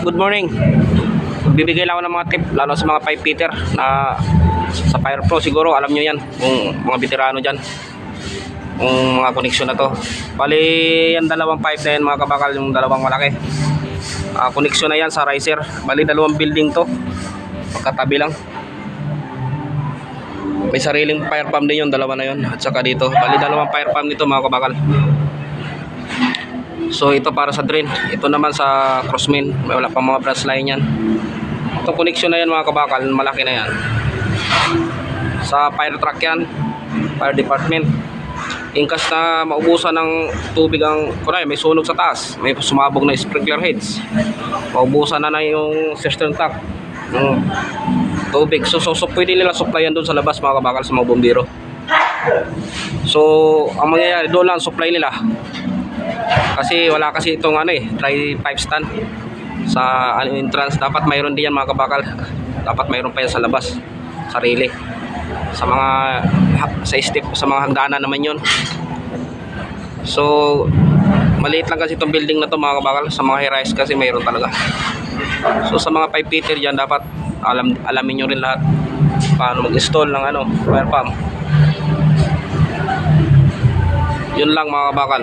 Good morning. Bibigay lang ako ng mga tip lalo sa mga pipe fitter na sa Fire Pro. Siguro alam nyo yan kung mga veterano dyan kung mga koneksyon na to. Bali yan dalawang pipe na yan mga kabakal, yung dalawang malaki. Koneksyon na yan sa riser. Bali dalawang building to, magkatabi lang. May sariling fire pump din yung dalawa na yun. At saka dito, bali dalawang fire pump nito mga kabakal. So ito para sa drain, ito naman sa cross main. May wala pa mga branch line yan. Itong connection na yan mga kabakal, malaki na yan. Sa fire truck yan, fire department. In case na maubusan ng tubig ang kunay, may sunog sa taas, may sumabog na sprinkler heads, maubusan na yung cistern tank ng tubig. So pwede nila supplyan doon sa labas mga kabakal sa mga bombero. So ang mangyayari doon lang supply nila. Kasi wala kasi itong dry pipe stand sa entrance. Dapat mayroon din yan mga kabakal. Dapat mayroon pa yan sa labas, sarili. Sa mga step, sa mga hagdanan naman yun. So maliit lang kasi itong building na to mga kabakal. Sa mga high-rise kasi mayroon talaga. So sa mga pipe fitter dyan, dapat alamin nyo rin lahat paano mag-install ng fire pump. Yun lang mga kabakal.